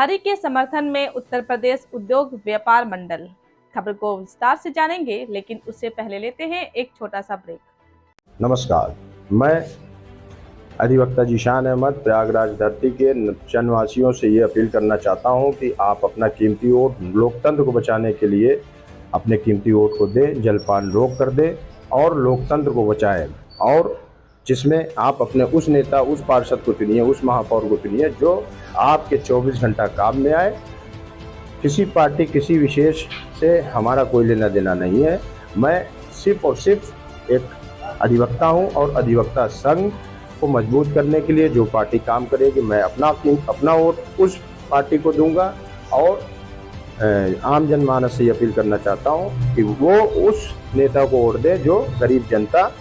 हरि के समर्थन में उत्तर प्रदेश उद्योग व्यापार मंडल। खबर को विस्तार से जानेंगे, लेकिन उससे पहले लेते हैं एक छोटा सा ब्रेक। नमस्कार, मैं अधिवक्ता जीशान अहमद प्रयागराज धरती के जनवासियों से ये अपील करना चाहता हूँ कि आप अपना कीमती वोट लोकतंत्र को बचाने के लिए अपने कीमती वोट को दें, जलपान रोक कर दें और लोकतंत्र को बचाएं। और जिसमें आप अपने उस नेता, उस पार्षद को चुनिए, उस महापौर को चुनिए जो आपके 24 घंटा काम में आए। किसी पार्टी, किसी विशेष से हमारा कोई लेना देना नहीं है। मैं सिर्फ और सिर्फ एक अधिवक्ता हूं और अधिवक्ता संघ को मजबूत करने के लिए जो पार्टी काम करेगी, मैं अपना वोट उस पार्टी को दूंगा। और आम जनमानस से अपील करना चाहता हूं कि वो उस नेता को वोट दे जो गरीब जनता,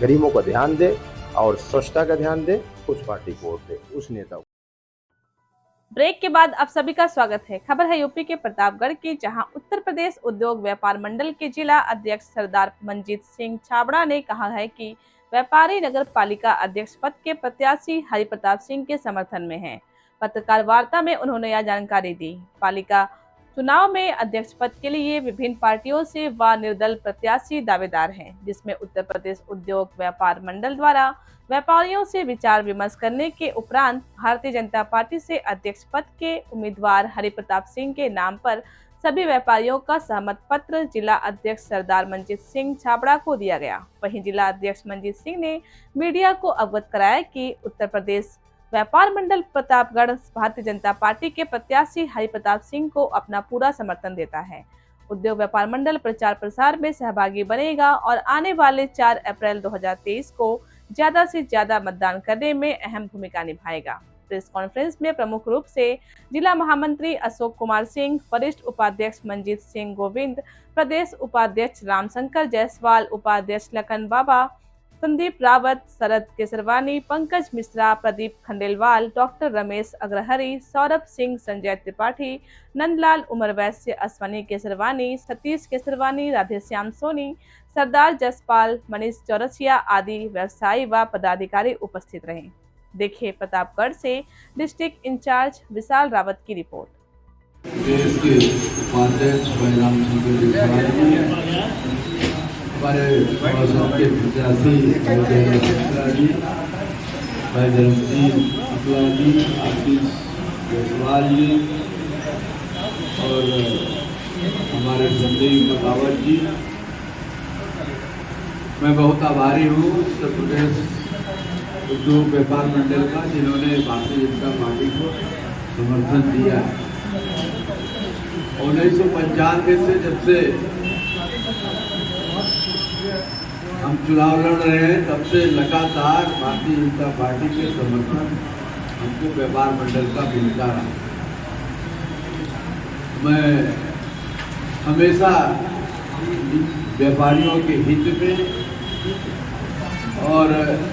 गरीबों का ध्यान दे और स्वच्छता का ध्यान दे। उस पार्टी को वोट दे, उस नेता को। ब्रेक के बाद आप सभी का स्वागत है। खबर है यूपी के प्रतापगढ़ की, जहां उत्तर प्रदेश उद्योग व्यापार मंडल के जिला अध्यक्ष सरदार मंजीत सिंह छाबड़ा ने कहा है कि व्यापारी नगर पालिका अध्यक्ष पद के प्रत्याशी हरि प्रताप सिंह के समर्थन में हैं। पत्रकार वार्ता में उन्होंने यह जानकारी दी। पालिका चुनाव में अध्यक्ष पद के लिए विभिन्न पार्टियों से व निर्दल प्रत्याशी दावेदार हैं, जिसमें उत्तर प्रदेश उद्योग व्यापार मंडल द्वारा व्यापारियों से विचार विमर्श करने के उपरांत भारतीय जनता पार्टी से अध्यक्ष पद के उम्मीदवार हरि प्रताप सिंह के नाम पर सभी व्यापारियों का सहमत पत्र जिला अध्यक्ष सरदार मंजीत सिंह छाबड़ा को दिया गया। वहीं जिला अध्यक्ष मंजीत सिंह ने मीडिया को अवगत कराया कि उत्तर प्रदेश व्यापार मंडल प्रतापगढ़ भारतीय जनता पार्टी के प्रत्याशी हरि प्रताप सिंह को अपना पूरा समर्थन देता है। उद्योग व्यापार मंडल प्रचार प्रसार में सहभागी बनेगा और आने वाले 4 अप्रैल 2023 को ज्यादा से ज्यादा मतदान करने में अहम भूमिका निभाएगा। प्रेस कॉन्फ्रेंस में प्रमुख रूप से जिला महामंत्री अशोक कुमार सिंह, वरिष्ठ उपाध्यक्ष मंजीत सिंह गोविंद, प्रदेश उपाध्यक्ष रामशंकर जायसवाल, उपाध्यक्ष लखन बाबा, संदीप रावत, शरद केसरवानी, पंकज मिश्रा, प्रदीप खंडेलवाल, डॉक्टर रमेश अग्रहरी, सौरभ सिंह, संजय त्रिपाठी, नंदलाल उमर वैश्य, अश्वनी केसरवानी, सतीश केसरवानी, राधेश्याम सोनी, सरदार जसपाल, मनीष चौरसिया आदि व्यवसायी व पदाधिकारी उपस्थित रहे। देखिए प्रतापगढ़ से डिस्ट्रिक्ट इंचार्ज विशाल रावत की रिपोर्ट। देश के उपाध्यक्ष हमारे के प्रत्याशी जी, भाई धर्मजीत शुक्ला जी, आशीष जायसवाल जी और हमारे संदीप रावत जी। मैं बहुत आभारी हूँ उत्तर प्रदेश उद्योग व्यापार मंडल का, जिन्होंने भारतीय जनता पार्टी को समर्थन दिया। 1995 से जब से हम चुनाव लड़ रहे हैं, तब से लगातार भारतीय जनता पार्टी के समर्थन हमको व्यापार मंडल का मिलता रहा। मैं हमेशा व्यापारियों के हित में और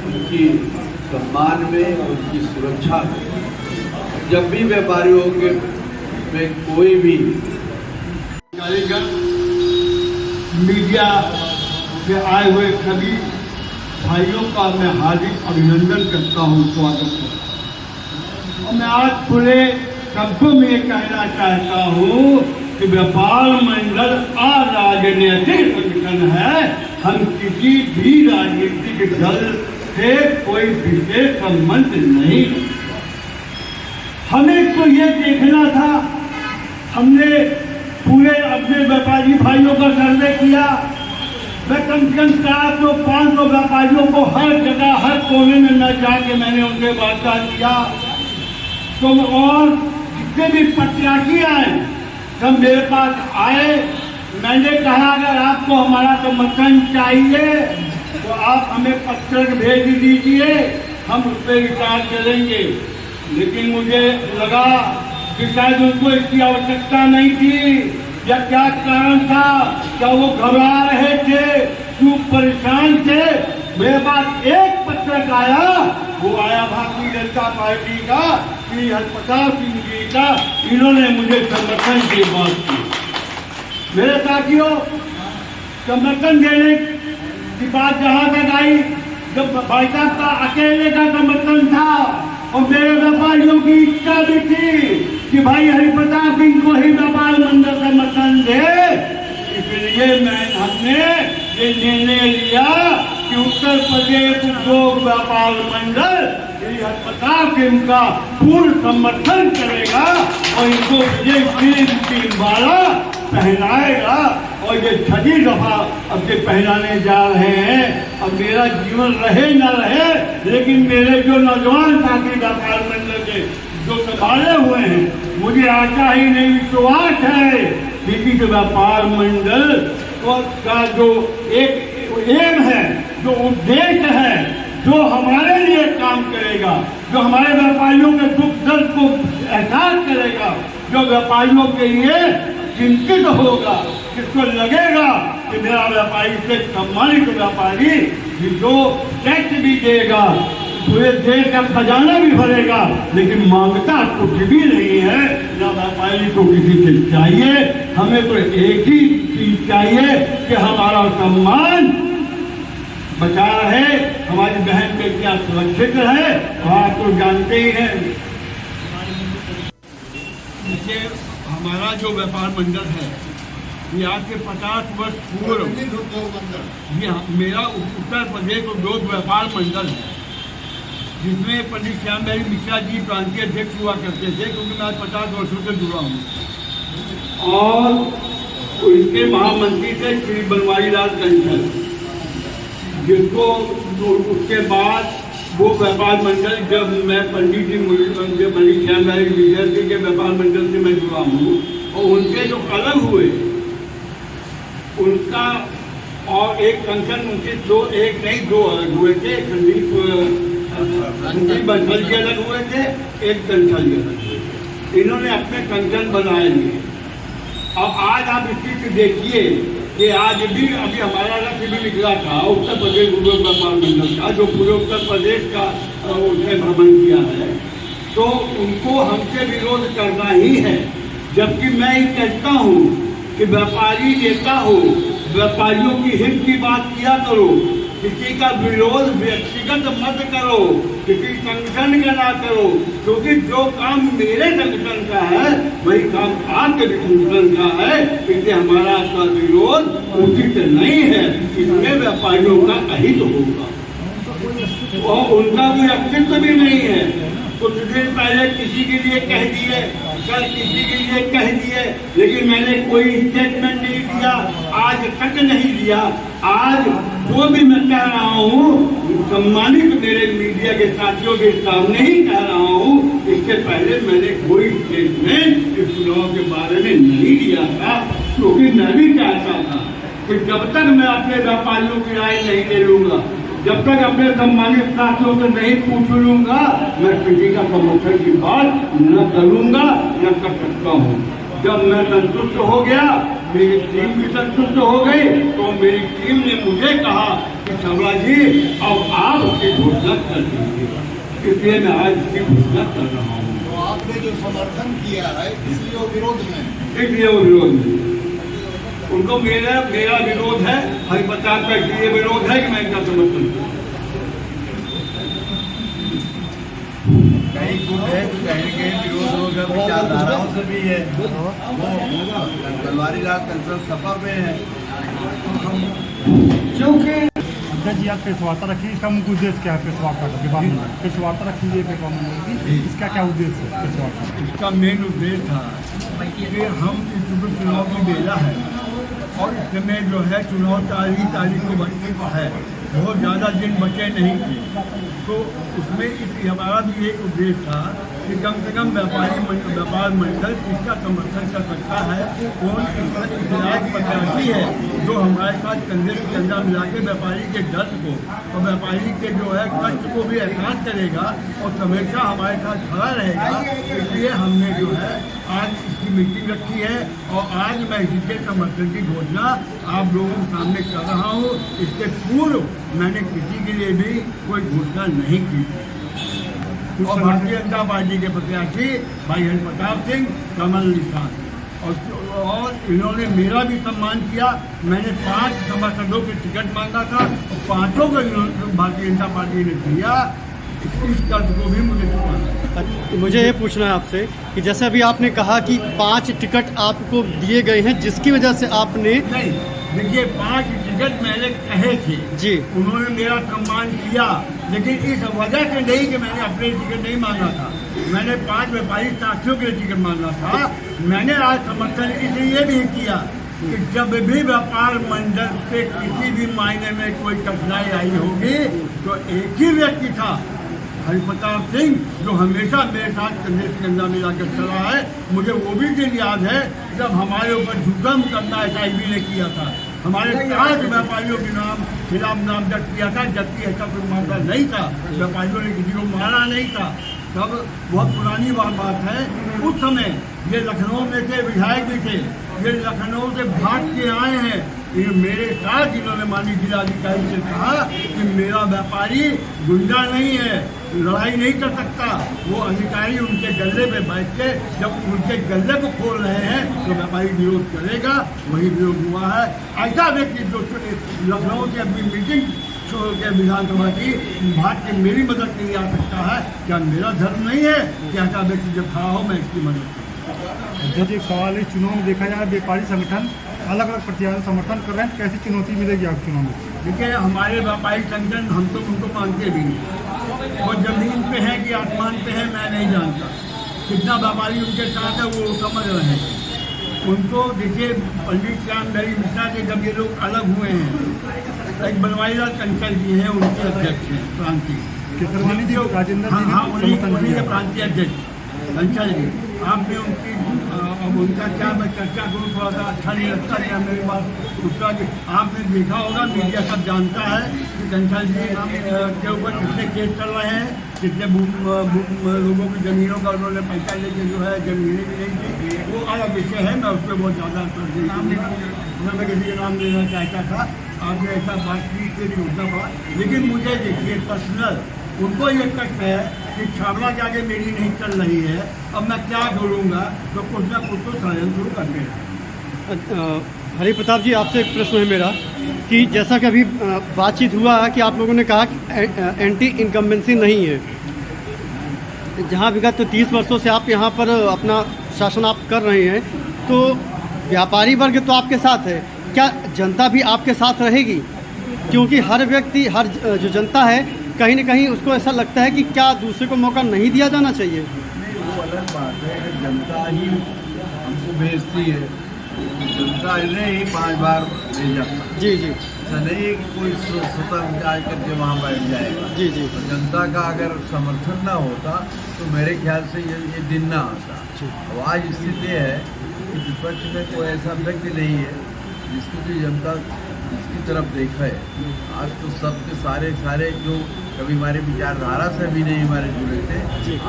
उनकी सम्मान में, उनकी सुरक्षा में, जब भी व्यापारियों के में कोई भी मीडिया से आए हुए सभी भाइयों का मैं हार्दिक अभिनंदन करता हूँ, स्वागत करता हूँ। और मैं आज पूरे शब्दों में ये कहना चाहता हूँ कि व्यापार मंडल अराजनीतिक संगठन है। हम किसी भी राजनीतिक दल से कोई विशेष संबंध नहीं। हमें तो ये देखना था, हमने पूरे अपने व्यापारी भाइयों का सर्वे किया। मैं कम से कम 400-500 व्यापारियों को हर जगह, हर कोने में न जाके मैंने उनसे वार्ता किया। तो और जितने भी प्रत्याशी आए सब मेरे पास आए। मैंने कहा अगर आपको हमारा समर्थन चाहिए तो आप हमें पत्र भेज दीजिए, हम उस पर विचार करेंगे। लेकिन मुझे लगा कि शायद उनको इसकी आवश्यकता नहीं थी, या क्या कारण था, क्या वो घबरा रहे थे, क्यों परेशान थे। मेरे पास एक पत्रक आया, वो आया भारतीय जनता पार्टी का, श्री हरि प्रताप सिंह जी का। इन्होंने मुझे समर्थन की बात की। मेरे साथियों, समर्थन देने की बात जहाँ तक आई, जब भाई साहब का अकेले का समर्थन था और मेरे व्यापारियों की इच्छा भी थी कि भाई हरिप्रताप सिंह को ही व्यापार मंडल का मकान दे। इसलिए हमने ये निर्णय लिया कि उत्तर प्रदेश उद्योग व्यापार मंडल श्री हरिप्रताप सिंह का पूर्ण समर्थन करेगा और इनको विजय की माला पहनाएगा। और ये 6वीं दफा अब ये पहनाने जा रहे हैं। अब मेरा जीवन रहे न रहे, लेकिन मेरे जो नौजवान साथी व्यापार मंडल के जो संभाले हुए हैं, मुझे आशा ही नहीं विश्वास है कि इस व्यापार मंडल का जो एक एम है, जो उद्देश्य है, जो हमारे लिए काम करेगा, जो हमारे व्यापारियों के दुख दर्द को एहसास करेगा, जो व्यापारियों के लिए चिंतित होगा, जिसको लगेगा कि मेरा व्यापारी से सम्मानित व्यापारी जो टैक्स भी देगा, पूरे देश का खजाना भी भरेगा, लेकिन मांगता कुछ भी नहीं है। ना व्यापारी को किसी से चाहिए, हमें तो एक ही चीज चाहिए कि हमारा सम्मान बचा रहे, हमारी बहन के क्या सुरक्षित रहे। आप तो जानते ही हैं, हमारा जो व्यापार मंडल है ये आज के 50 वर्ष पूर्व मेरा उत्तर प्रदेश उद्योग व्यापार मंडल है, जिसमें पंडित श्याम बिहारी मिश्रा जी प्रांतीय अध्यक्ष हुआ करते थे, क्योंकि मैं आज 50 वर्षों से जुड़ा हूँ। और उनके महामंत्री थे श्री बनवारी लाल कंसल, जिसको उसके बाद वो व्यापार मंडल, जब मैं पंडित श्याम बिहारी मिश्रा जी के व्यापार मंडल से मैं जुड़ा हूँ, और उनके जो अलग हुए उनका, और एक कंसल उनके दो अलग हुए थे। संदीप बंसल जी अलग हुए थे, एक कंसल जी अलग हुए थे। इन्होंने अपने कंसल बनाए लिए। अब आज आप स्थिति देखिए कि आज भी अभी हमारा लक्ष्य भी निकला था उत्तर प्रदेश उद्योग व्यापार मंडल का, जो पूरे उत्तर प्रदेश का उसने भ्रमण किया है, तो उनको हमसे विरोध करना ही है। जबकि मैं ये कहता हूँ कि व्यापारी नेता हो, व्यापारियों की हित की बात किया करो, किसी का विरोध व्यक्तिगत मत करो, किसी संगठन का ना करो, क्योंकि जो काम मेरे संगठन का है वही काम आपके संगठन का है। इसलिए हमारा आपका विरोध उचित नहीं है, इसमें व्यापारियों का अहित होगा और उनका कोई अस्तित्व भी नहीं है। कुछ दिन पहले किसी के लिए कह दिए, कल किसी के लिए कह दिए, लेकिन मैंने कोई स्टेटमेंट नहीं दिया, आज तक नहीं दिया। आज जो भी मैं कह रहा हूँ सम्मानित मेरे मीडिया के साथियों के सामने ही कह रहा हूँ, इससे पहले मैंने कोई स्टेटमेंट इस चुनाव के बारे में नहीं दिया था, क्योंकि मैं भी चाहता था कि जब तक मैं अपने व्यापारियों की राय नहीं ले लूंगा, जब तक अपने सम्मानित साथियों से नहीं पूछ लूंगा, मैं किसी का समर्थन की बात न करूंगा न कर सकता हूँ। जब मैं संतुष्ट हो गया, मेरी टीम भी संतुष्ट हो गई, तो मेरी टीम ने मुझे कहा कि छाबड़ा जी अब आप उसकी घोषणा कर दीजिए। इसलिए मैं आज इसकी घोषणा कर रहा हूँ। तो आपने जो समर्थन किया है इसलिए विरोध में, इसलिए वो विरोध में उनको मेरा विरोध है, हरिप्रताप का इसलिए विरोध है कि मैं इनका समर्थन करूँ। कहीं कहीं विरोध होगा, विचारधाराओं से भी है। वो बनवारी लाल कंसल सपा में है, क्योंकि अध्यक्ष जी आज प्रेस वार्ता रखी, इसका मुख्य उद्देश्य क्या है? प्रेस वार्ता का प्रेस वार्ता रखी है इसका क्या उद्देश्य है? प्रेस वार्ता इसका मेन उद्देश्य था कि हम इस चुनाव की बेला है और इस समय जो है चुनाव 4 तारीख को बचने को है, बहुत ज़्यादा दिन बचे नहीं थे, तो उसमें हमारा भी एक उद्देश्य था कि कम से कम व्यापार मंडल इसका समर्थन कर सकता है, कौन इस प्रत्याशी है जो हमारे साथ कंधे से कंधा मिला के व्यापारी के दर्द को और व्यापारी के जो है कष्ट को भी एहसास करेगा और हमेशा हमारे साथ खड़ा रहेगा। इसलिए हमने जो है आज इसकी मीटिंग रखी है और आज मैं इसके समर्थन की घोषणा आप लोगों के सामने कर रहा हूँ। इसके पूर्व मैंने किसी के लिए भी कोई घोषणा नहीं की। और भारतीय जनता पार्टी के प्रत्याशी भाई हरिप्रताप सिंह कमल निशान, और इन्होंने मेरा भी सम्मान किया। मैंने 5 सभासदों के टिकट मांगा था और 5 को भारतीय जनता पार्टी ने दिया। इस कर्ज को भी मुझे चुकाना है। मुझे ये पूछना है आपसे कि जैसे अभी आपने कहा कि 5 टिकट आपको दिए गए हैं जिसकी वजह से आपने नहीं, देखिए 5 टिकट मैंने कहे थे जी, उन्होंने मेरा सम्मान किया, लेकिन इस वजह से नहीं कि मैंने अपने टिकट नहीं मांगा था। मैंने 5 व्यापारी साथियों के लिए टिकट मांगा था। मैंने आज समर्थन इसलिए भी किया कि जब भी व्यापार मंडल से किसी भी मायने में कोई कठिनाई आई होगी तो एक ही व्यक्ति था, हरिप्रताप सिंह, जो हमेशा मेरे साथ कंधे से कंधा मिलाकर चला है। मुझे वो भी दिन याद है जब हमारे ऊपर झूठा मुकदमा SIB ने किया था, हमारे 5 व्यापारियों के खिलाफ नाम दर्ज किया था, जबकि ऐसा कोई मामला नहीं था, व्यापारियों ने किसी को मारा नहीं था। तब बहुत पुरानी बात है, उस समय ये लखनऊ में थे, विधायक भी थे, ये लखनऊ से भाग के आए हैं। ये मेरे साथ इन्होंने माननीय जिलाधिकारी से कहा कि मेरा व्यापारी गुंडा नहीं है, लड़ाई नहीं कर सकता। वो अधिकारी उनके गले पे बैठ के जब उनके गले को खोल रहे हैं तो व्यापारी विरोध करेगा, वही विरोध हुआ है। ऐसा व्यक्ति जो लखनऊ से अपनी मीटिंग छोड़ के विधानसभा की भाग के मेरी मदद के लिए आ सकता है, क्या मेरा धर्म नहीं है कि ऐसा व्यक्ति जब खड़ा हो मैं इसकी मदद करूँ? जब एक सवाल है, चुनाव में देखा जाए व्यापारी संगठन अलग अलग प्रत्याशी समर्थन कर रहे हैं, कैसी चुनौती मिलेगी आप चुनाव में? देखिए, हमारे व्यापारी संगठन हम तो उनको मानते भी नहीं, वो जमीन पे है कि आसमान पे है मैं नहीं जानता। कितना व्यापारी उनके साथ है वो समझ रहे हैं। उनको देखिए, पंडित श्याम नरी मिश्रा से जब ये लोग अलग हुए हैं, एक बनवारी लाल कंसल जी हैं, उनके अध्यक्ष हैं प्रांतीय, केसरवानी जी, राजेंद्र जी ने उन्हीं समर्थन के किया। प्रांतीय अध्यक्ष कंसल जी। आपने उनकी अब उनका क्या मैं चर्चा करूँ, थोड़ा सा अच्छा नहीं लगता कि मेरी बात उसका कि आपने देखा होगा, मीडिया सब जानता है कि कंसल जी के ऊपर कितने केस चल रहे हैं, कितने लोगों की ज़मीनों का उन्होंने पैसा लेके जो है जमीनें भी नहीं दी, वो अलग विषय है। मैं उस पर बहुत ज़्यादा मैं किसी का नाम लेना चाहता था, आपने ऐसा बात की इसलिए होता पड़ा। लेकिन मुझे देखिए पर्सनल उनको ये कष्ट है कि छावड़ा के आगे मेरी नहीं चल रही है, अब मैं क्या करूँगा, तो कुछ ना कुछ तो षड्यंत्र शुरू करने। हरि प्रताप जी, आपसे एक प्रश्न है मेरा कि जैसा कि अभी बातचीत हुआ है कि आप लोगों ने कहा कि एंटी इनकम्बेंसी नहीं है, जहां विगत 30 वर्षों से आप यहां पर अपना शासन आप कर रहे हैं, तो व्यापारी वर्ग तो आपके साथ है, क्या जनता भी आपके साथ रहेगी? क्योंकि हर व्यक्ति, हर जो जनता है, कहीं ना कहीं उसको ऐसा लगता है कि क्या दूसरे को मौका नहीं दिया जाना चाहिए। वो अलग बात है कि जनता ही हमको भेजती है, जनता ने ही 5 बार भेजा। जी जी, ऐसा नहीं है कि कोई स्वतः जा करके वहाँ बैठ जाएगा। जी जी, तो जनता का अगर समर्थन ना होता तो मेरे ख्याल से ये दिन ना आता। अब आज स्थिति है कि विपक्ष में कोई ऐसा व्यक्ति नहीं है जिसको कि जनता इसकी तरफ देखा है। आज तो सबके सारे जो कभी हमारे विचारधारा से भी नहीं हमारे जुड़े थे,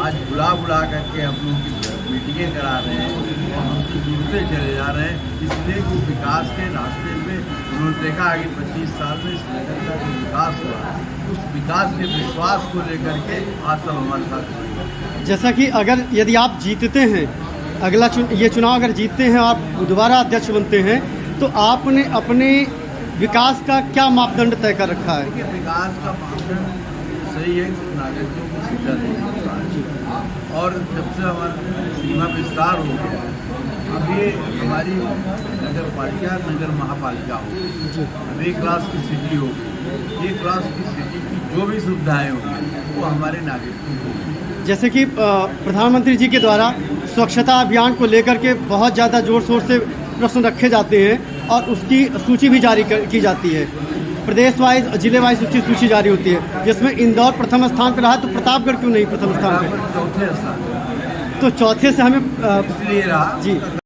आज बुला करके हम लोग की मीटिंगें करा रहे हैं और हमसे जुड़ते चले जा रहे हैं। इसलिए वो विकास के रास्ते पे उन्होंने देखा कि 25 साल में इस नगर का जो विकास हुआ, उस विकास के विश्वास को लेकर के आज सब हमारे साथ जुड़े। जैसा कि अगर यदि आप जीतते हैं, अगला ये चुनाव अगर जीतते हैं, आप दोबारा अध्यक्ष बनते हैं, तो आपने अपने विकास का क्या मापदंड तय कर रखा है? देखिए, विकास का मापदंड सही है कि नागरिकों को सुविधा देना है। और जब से हमारा सीमा विस्तार हो गया, अब ये हमारी नगर पालिका नगर महापालिका होगी, अब एक क्लास की सिटी होगी। एक क्लास की सिटी की जो भी सुविधाएं होंगी वो हमारे नागरिकों को होगी। जैसे कि प्रधानमंत्री जी के द्वारा स्वच्छता अभियान को लेकर के बहुत ज़्यादा जोर शोर से प्रश्न रखे जाते हैं और उसकी सूची भी जारी की जाती है। प्रदेश वाइज, जिले वाइज उसकी सूची जारी होती है, जिसमें इंदौर प्रथम स्थान पर रहा, तो प्रतापगढ़ क्यों नहीं प्रथम स्थान पर? चौथे स्थान तो चौथे से हमें इसलिए रहा जी